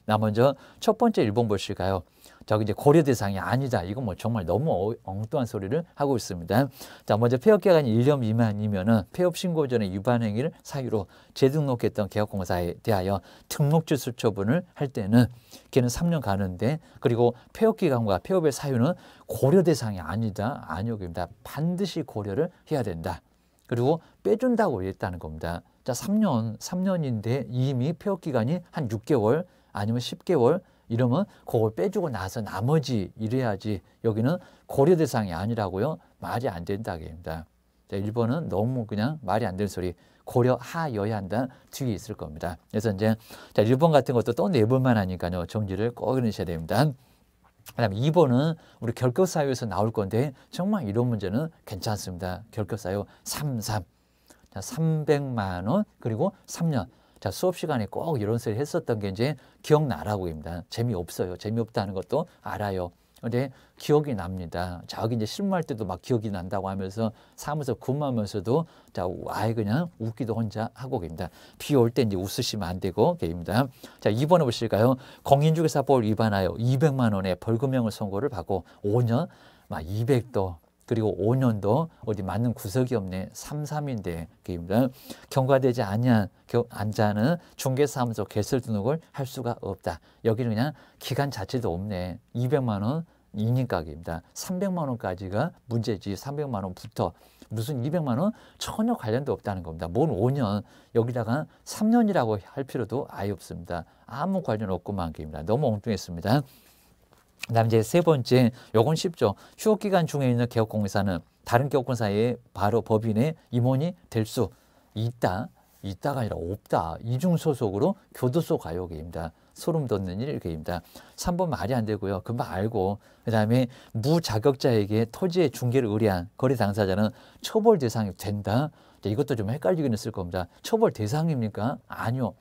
나 먼저 첫 번째 1번 보실까요? 저기 이제 고려 대상이 아니다. 이건 뭐 정말 너무 엉뚱한 소리를 하고 있습니다. 자, 먼저 폐업 기간이 1년 미만이면은 폐업 신고 전에 위반 행위를 사유로 재등록했던 개업공사에 대하여 등록취소 처분을 할 때는 걔는 3년 가는데 그리고 폐업 기간과 폐업의 사유는 고려 대상이 아니다. 아니오입니다. 반드시 고려를 해야 된다. 그리고 빼준다고 했다는 겁니다. 자, 3년인데 이미 폐업 기간이 한 6개월 아니면 10개월 이러면 그걸 빼주고 나서 나머지 이래야지. 여기는 고려 대상이 아니라고요. 말이 안 된다입니다. 1번은 너무 그냥 말이 안 되는 소리. 고려하여야 한다 뒤에 있을 겁니다. 그래서 이제 자 1번 같은 것도 또 내볼만 하니까요. 정리를 꼭 해주셔야 됩니다. 그다음에 2번은 우리 결격사유에서 나올 건데 정말 이런 문제는 괜찮습니다. 결격사유 33. 자, 300만 원 그리고 3년. 자, 수업 시간에 꼭 이런 소리 했었던 게 이제 기억나라고입니다. 재미없어요. 재미없다는 것도 알아요. 근데 기억이 납니다. 자기 이제 실무할 때도 막 기억이 난다고 하면서 사무소 근무하면서도 자, 아예 그냥 웃기도 혼자 하고 계십니다. 비 올 때 이제 웃으시면 안 되고 계십니다. 자, 2번에 보실까요? 공인중개사법을 위반하여 200만 원의 벌금형을 선고를 받고 5년 막 200도 그리고 5년도 어디 맞는 구석이 없네. 33인데 그입니다. 경과되지 아니한 자는 중개사무소 개설 등록을 할 수가 없다. 여기는 그냥 기간 자체도 없네. 200만 원 이닝가격입니다. 300만 원까지가 문제지. 300만 원부터 무슨 200만 원 전혀 관련도 없다는 겁니다. 뭔 5년 여기다가 3년이라고 할 필요도 아예 없습니다. 아무 관련 없고만 입니다. 너무 엉뚱했습니다. 그다음 이제 세 번째, 요건 쉽죠. 휴업 기간 중에 있는 개업공사는 다른 개업공사의 바로 법인의 임원이 될 수 있다. 있다가 아니라 없다. 이중 소속으로 교도소 가요계입니다. 소름 돋는 일계입니다. 3번 말이 안 되고요. 금방 알고 그다음에 무자격자에게 토지의 중개를 의뢰한 거래 당사자는 처벌 대상이 된다. 이것도 좀 헷갈리긴 했을 겁니다. 처벌 대상입니까? 아니요.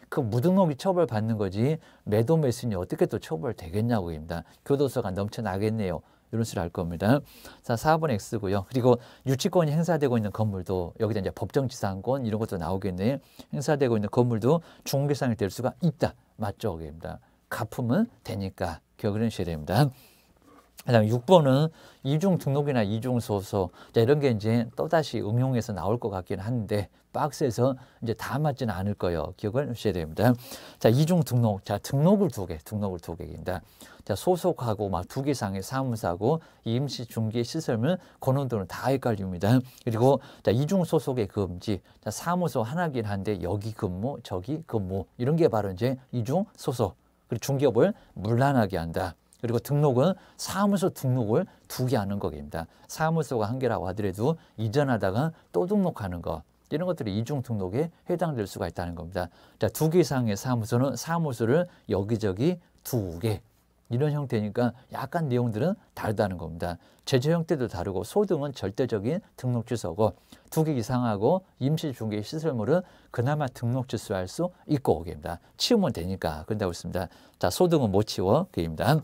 그 무등록이 처벌받는 거지 매도 매수인이 어떻게 또 처벌되겠냐고입니다. 교도소가 넘쳐나겠네요. 이런 소리 할 겁니다. 자, 4번 X고요. 그리고 유치권이 행사되고 있는 건물도 여기다 이제 법정지상권 이런 것도 나오겠네. 행사되고 있는 건물도 중개상이 될 수가 있다. 맞죠? 입니다. 갚으면 되니까 기억을 하셔야 됩니다. 그다음에 6번은 이중 등록이나 이중 소속 이런 게 이제 또다시 응용해서 나올 것 같긴 한데 박스에서 이제 다 맞지는 않을 거예요. 기억을 하셔야 됩니다. 자, 이중 등록. 자, 등록을 두 개입니다. 자, 소속하고 막 2개 이상의 사무소하고 임시 중개 시설물 권원도는 다 헷갈립니다. 그리고 자, 이중 소속의 금지. 자, 사무소 하나긴 한데 여기 근무, 저기 근무 이런 게 바로 이제 이중 소속. 그리고 중개업을 문란하게 한다. 그리고 등록은 사무소 등록을 2개 하는 거입니다. 사무소가 1개라고 하더라도 이전하다가 또 등록하는 거. 이런 것들이 이중 등록에 해당될 수가 있다는 겁니다. 자, 2개 이상의 사무소는 사무소를 여기저기 2개. 이런 형태니까 약간 내용들은 다르다는 겁니다. 제조 형태도 다르고 소등은 절대적인 등록 취소고 2개 이상하고 임시 중개 시설물은 그나마 등록 취소할 수 있고 오게입니다. 치우면 되니까 그런다고 했습니다. 자, 소등은 못 치워 그입니다.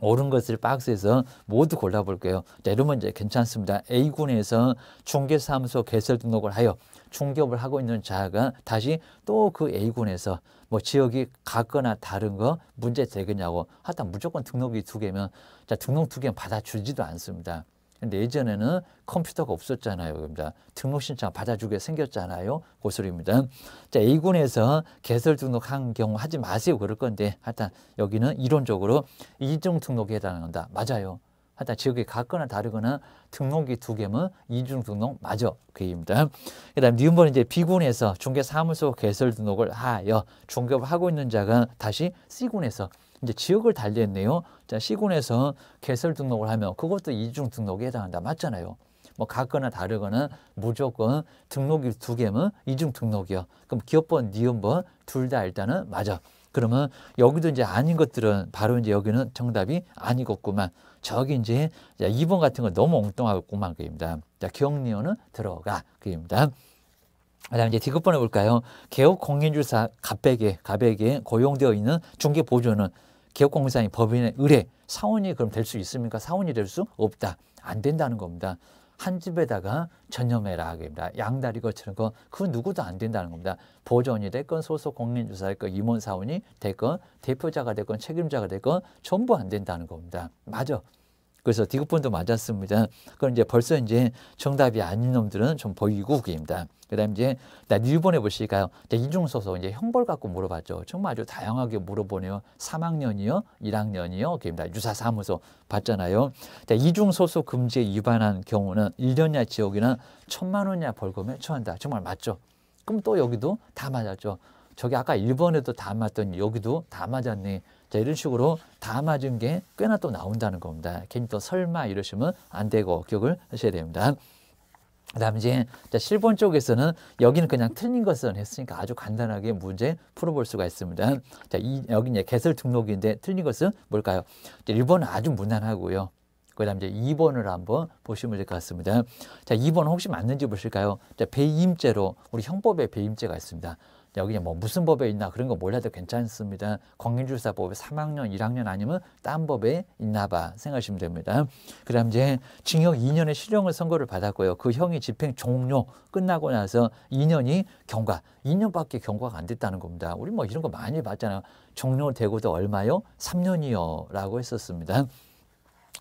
옳은 것을 박스에서 모두 골라볼게요. 자, 이러면 이제 괜찮습니다. A군에서 중개사무소 개설 등록을 하여 중개업을 하고 있는 자가 다시 또 그 A군에서 뭐 지역이 같거나 다른 거 문제 되겠냐고 하여튼 무조건 등록이 2개면 자, 등록 2개는 받아주지도 않습니다. 근데 예전에는 컴퓨터가 없었잖아요. 그럽니다. 등록 신청 받아주게 생겼잖아요. 그 소리입니다. 자, A군에서 개설 등록한 경우 하지 마세요. 그럴 건데 하여튼 여기는 이론적으로 이중 등록에 해당한다. 맞아요. 하여튼 지역이 같거나 다르거나 등록이 2개면 이중 등록 맞아. 그입니다. 그 다음 니은번은 이제 B군에서 중개사무소 개설 등록을 하여 중개업을 하고 있는 자가 다시 C군에서 이제 지역을 달리했네요. 자, C군에서 개설 등록을 하면 그것도 이중 등록에 해당한다. 맞잖아요. 뭐 같거나 다르거나 무조건 등록이 2개면 이중 등록이요. 그럼 기업번, 니은번 둘 다 일단은 맞아. 그러면 여기도 이제 아닌 것들은 바로 이제 여기는 정답이 아니겠구만. 저기 이제 2번 같은 건 너무 엉뚱하겠구만. 그입니다. 자, 기억니어는 들어가. 그입니다. 그다음 이제 디귿번에 볼까요? 개업 공인주사 갑에게 고용되어 있는 중개 보조는 개업공사인 법인의 의뢰 사원이 그럼 될 수 있습니까? 사원이 될 수 없다. 안 된다는 겁니다. 한 집에다가 전념해라. 그입니다. 양다리 거치는 거 그 누구도 안 된다는 겁니다. 보조원이 됐건 소속 공인주사 됐건 임원 사원이 됐건 대표자가 됐건 책임자가 됐건 전부 안 된다는 겁니다. 맞아. 그래서 디귿번도 맞았습니다. 그럼 이제 벌써 이제 정답이 아닌 놈들은 좀 보이고 그입니다. 그다음 이제 1번에 보실까요? 이중소속 이제 형벌 갖고 물어봤죠. 정말 아주 다양하게 물어보네요. 3학년이요, 1학년이요, 그입니다. 유사사무소 봤잖아요. 이중소속 금지에 위반한 경우는 1년 이하 지역이나 1,000만 원 이하 벌금에 처한다. 정말 맞죠? 그럼 또 여기도 다 맞았죠. 저기 아까 1번에도 다 맞더니 여기도 다 맞았네. 자, 이런 식으로 다 맞은 게 꽤나 또 나온다는 겁니다. 괜히 또 설마 이러시면 안 되고 기억을 하셔야 됩니다. 그 다음에 이제 7번 쪽에서는 여기는 그냥 틀린 것은 했으니까 아주 간단하게 문제 풀어볼 수가 있습니다. 자, 여기 이제 개설 등록인데 틀린 것은 뭘까요? 1번은 아주 무난하고요. 그 다음 이제 2번을 한번 보시면 될 것 같습니다. 자, 2번 혹시 맞는지 보실까요? 자, 배임죄로 우리 형법에 배임죄가 있습니다. 여기 뭐 무슨 법에 있나 그런 거 몰라도 괜찮습니다. 공인주사법에 3학년, 1학년 아니면 딴 법에 있나 봐 생각하시면 됩니다. 그 다음 이제 징역 2년의 실형을 선고를 받았고요. 그 형이 집행 종료 끝나고 나서 2년이 경과, 2년밖에 경과가 안 됐다는 겁니다. 우리 뭐 이런 거 많이 봤잖아요. 종료되고도 얼마요? 3년이요 라고 했었습니다.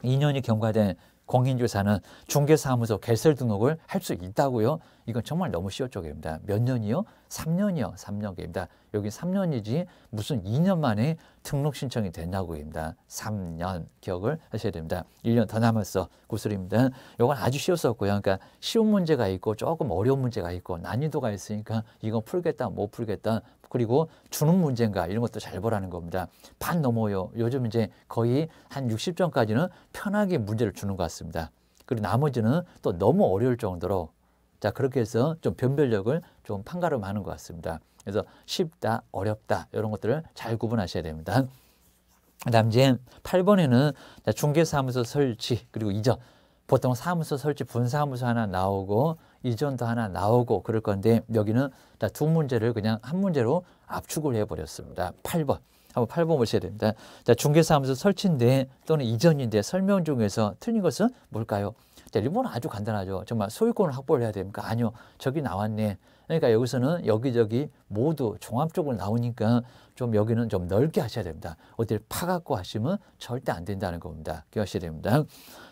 2년이 경과된 공인주사는 중개사무소 개설 등록을 할 수 있다고요? 이건 정말 너무 쉬워쪽입니다. 몇 년이요? 3년이요. 3년입니다. 여기 3년이지 무슨 2년 만에 등록 신청이 됐냐고입니다. 3년 기억을 하셔야 됩니다. 1년 더 남았어. 구슬입니다. 이건 아주 쉬웠었고요. 그러니까 쉬운 문제가 있고 조금 어려운 문제가 있고 난이도가 있으니까 이건 풀겠다 못 풀겠다. 그리고 주는 문제인가 이런 것도 잘 보라는 겁니다. 반 넘어요. 요즘 이제 거의 한 60점까지는 편하게 문제를 주는 것 같습니다. 그리고 나머지는 또 너무 어려울 정도로 자 그렇게 해서 좀 변별력을 좀 판가름하는 것 같습니다. 그래서 쉽다, 어렵다 이런 것들을 잘 구분하셔야 됩니다. 그다음 이제 8번에는 중개사무소 설치 그리고 이전 보통 사무소 설치 분사무소 하나 나오고 이전도 하나 나오고 그럴 건데 여기는 두 문제를 그냥 한 문제로 압축을 해버렸습니다. 8번. 한번 8번 보셔야 됩니다. 자, 중개사무소 설치인데 또는 이전인데 설명 중에서 틀린 것은 뭘까요? 자, 1번은 아주 간단하죠. 정말 소유권을 확보를 해야 됩니까? 아니요. 저기 나왔네. 그러니까 여기서는 여기저기 모두 종합적으로 나오니까 좀 여기는 좀 넓게 하셔야 됩니다. 어딜 파갖고 하시면 절대 안 된다는 겁니다. 기억하셔야 됩니다.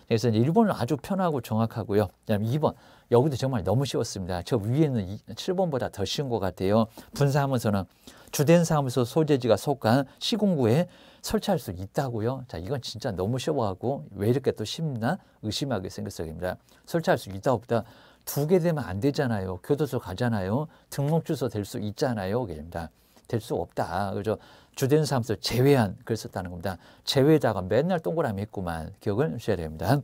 그래서 이제 1번은 아주 편하고 정확하고요. 그다음에 2번 여기도 정말 너무 쉬웠습니다. 저 위에는 7번보다 더 쉬운 것 같아요. 분사하면서는 주된 사무소 소재지가 속한 시공구에 설치할 수 있다고요. 자, 이건 진짜 너무 쉬워하고 왜 이렇게 또 쉽나 의심하게 생겼습니다. 설치할 수 있다 없다. 2개 되면 안 되잖아요. 교도소 가잖아요. 등록주소 될 수 있잖아요. 그입니다. 될 수 없다. 그죠? 주된 사무소 제외한 글 썼다는 겁니다. 제외다가 맨날 동그라미 했구만. 기억을 하셔야 됩니다.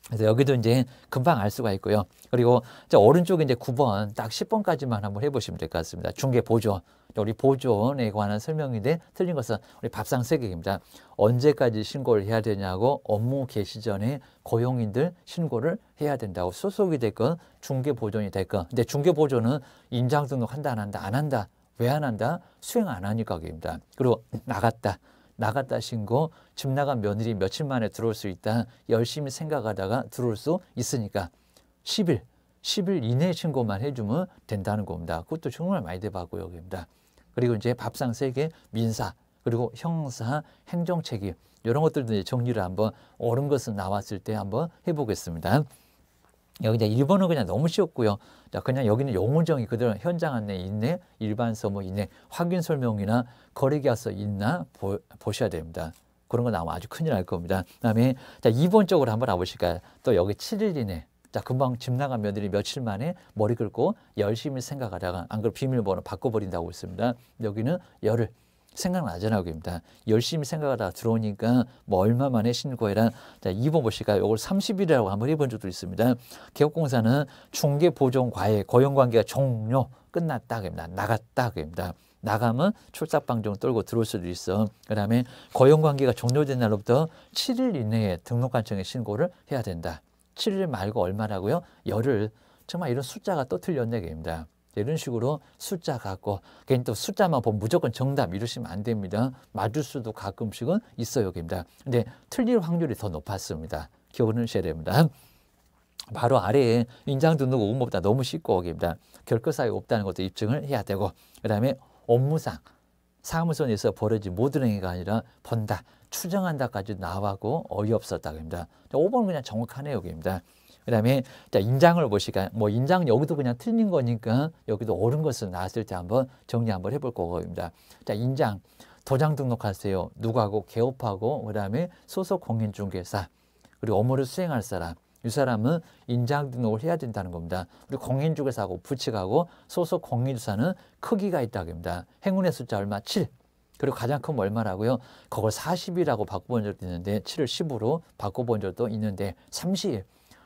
그래서 여기도 이제 금방 알 수가 있고요. 그리고 이제 오른쪽에 이제 9번, 딱 10번까지만 한번 해보시면 될 것 같습니다. 중개 보존. 우리 보존에 관한 설명인데 틀린 것은 우리 밥상 3개입니다. 언제까지 신고를 해야 되냐고 업무 개시 전에 고용인들 신고를 해야 된다고 소속이 됐건 중개 보존이 됐건. 근데 중개 보존은 인장 등록 한다 안 한다 안 한다. 왜 안 한다? 수행 안 하니까 그입니다. 그리고 나갔다 신고, 집 나간 며느리 며칠 만에 들어올 수 있다. 열심히 생각하다가 들어올 수 있으니까 10일 이내 신고만 해주면 된다는 겁니다. 그것도 정말 많이 돼봤고요. 여기입니다. 그리고 이제 밥상 3개, 민사, 그리고 형사, 행정책임 이런 것들도 이제 정리를 한번 옳은 것은 나왔을 때 한번 해보겠습니다. 여기 이제 1번은 그냥 너무 쉬웠고요. 자, 그냥 여기는 용어정의 그대로 현장 안내 있네, 일반 서무 있네, 확인 설명이나 거래계약서 있나 보셔야 됩니다. 그런 거 나오면 아주 큰일 날 겁니다. 그다음에 자, 2번 쪽으로 한번 와보실까요? 또 여기 7일 이내. 자, 금방 집 나간 며느리 며칠 만에 머리 긁고 열심히 생각하다가 안 그러면 비밀번호 바꿔버린다고 했습니다. 여기는 열흘. 생각나잖아요. 여기입니다. 열심히 생각하다가 들어오니까 뭐 얼마 만에 신고해라. 자, 2번 보실까요? 이걸 30일이라고 한번 해본 적도 있습니다. 개업공사는 중개보존과의 고용관계가 종료, 끝났다. 그입니다. 나갔다. 그입니다. 나가면 출삭방정 떨고 들어올 수도 있어. 그 다음에 고용관계가 종료된 날로부터 7일 이내에 등록관청에 신고를 해야 된다. 7일 말고 얼마라고요? 열흘. 정말 이런 숫자가 또 틀렸네. 그입니다. 이런 식으로 숫자 갖고 괜히 또 숫자만 보면 무조건 정답 이러시면 안 됩니다. 맞을 수도 가끔씩은 있어요. 여기입니다. 근데 틀릴 확률이 더 높았습니다. 기억을 하셔야 됩니다. 바로 아래에 인장 등록 의무보다 너무 쉽고 여기입니다. 결코 사유 없다는 것도 입증을 해야 되고 그 다음에 업무상 사무소 내에서 벌어진 모든 행위가 아니라 본다, 추정한다까지 나와고 어이없었다. 여기입니다. 5번은 그냥 정확하네요. 여기입니다. 그 다음에 자, 인장을 보시까 뭐 인장 여기도 그냥 틀린 거니까 여기도 옳은 것을 나왔을 때 한번 정리 한번 해볼 거입니다. 자, 인장 도장 등록하세요. 누구하고? 개업하고 그 다음에 소속 공인중개사 그리고 업무를 수행할 사람. 이 사람은 인장 등록을 해야 된다는 겁니다. 그리고 공인중개사하고 부칙하고 소속 공인주사는 크기가 있다고 합니다. 행운의 숫자 얼마? 7. 그리고 가장 큰 건 얼마라고요? 그걸 40이라고 바꿔본 적도 있는데 7을 10으로 바꿔본 적도 있는데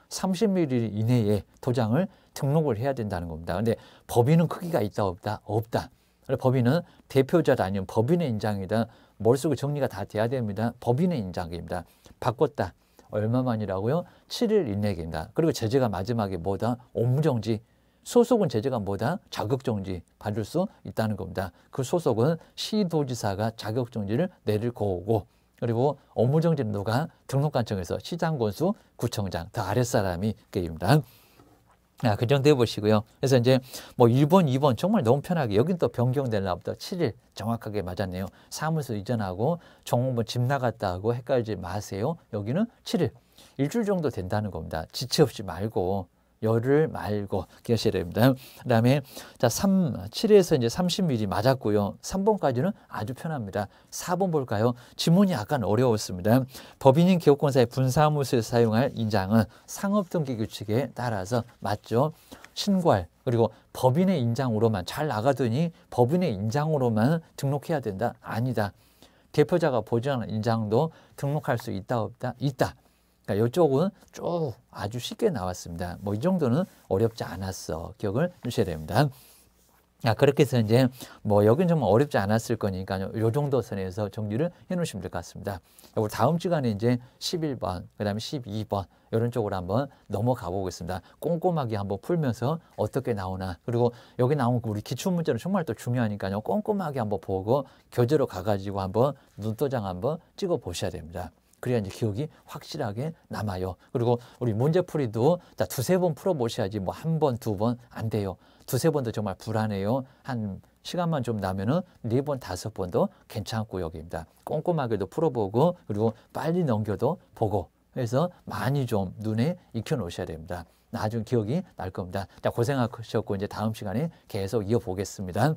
30mm 이내에 도장을 등록을 해야 된다는 겁니다. 근데 법인은 크기가 있다 없다? 없다. 법인은 대표자도 아니면 법인의 인장이다. 머릿속에 정리가 다 돼야 됩니다. 법인의 인장입니다. 바꿨다. 얼마만이라고요? 7일 이내입니다. 그리고 제재가 마지막에 뭐다? 업무정지. 소속은 제재가 뭐다? 자격정지 받을 수 있다는 겁니다. 그 소속은 시도지사가 자격정지를 내릴 거고 그리고 업무정지는 누가? 등록관청에서 시장권수 구청장 더 아랫사람이 게임입니다. 그 정도 해보시고요. 그래서 이제 뭐 1번, 2번 정말 너무 편하게 여긴 또 변경될 날부터 7일 정확하게 맞았네요. 사무소 이전하고 종업원 집 나갔다 하고 헷갈리지 마세요. 여기는 7일, 일주일 정도 된다는 겁니다. 지체 없이 말고 열흘 말고 기억하셔야 됩니다. 그 다음에 자 7에서 이제 30mm 맞았고요. 3번까지는 아주 편합니다. 4번 볼까요? 지문이 약간 어려웠습니다. 법인인 기업권사의 분사무소에서 사용할 인장은 상업등기규칙에 따라서 맞죠. 신고할 그리고 법인의 인장으로만 잘 나가더니 법인의 인장으로만 등록해야 된다? 아니다. 대표자가 보증하는 인장도 등록할 수 있다 없다? 있다. 그러니까 이쪽은 쭉 아주 쉽게 나왔습니다. 뭐 이 정도는 어렵지 않았어. 기억을 주셔야 됩니다. 그렇게 해서 이제 뭐 여긴 정말 어렵지 않았을 거니까요. 이 정도 선에서 정리를 해 놓으시면 될 것 같습니다. 그리고 다음 시간에 이제 11번, 그 다음에 12번 이런 쪽으로 한번 넘어가 보겠습니다. 꼼꼼하게 한번 풀면서 어떻게 나오나 그리고 여기 나온 우리 기출문제는 정말 또 중요하니까요. 꼼꼼하게 한번 보고 교재로 가가지고 한번 눈도장 한번 찍어 보셔야 됩니다. 그래야 이제 기억이 확실하게 남아요. 그리고 우리 문제풀이도 자, 두세 번 풀어보셔야지 뭐 한 번, 두 번 안 돼요. 두세 번도 정말 불안해요. 한 시간만 좀 나면은 네 번, 다섯 번도 괜찮고 여기입니다. 꼼꼼하게도 풀어보고 그리고 빨리 넘겨도 보고 해서 많이 좀 눈에 익혀 놓으셔야 됩니다. 나중 기억이 날 겁니다. 자, 고생하셨고 이제 다음 시간에 계속 이어보겠습니다.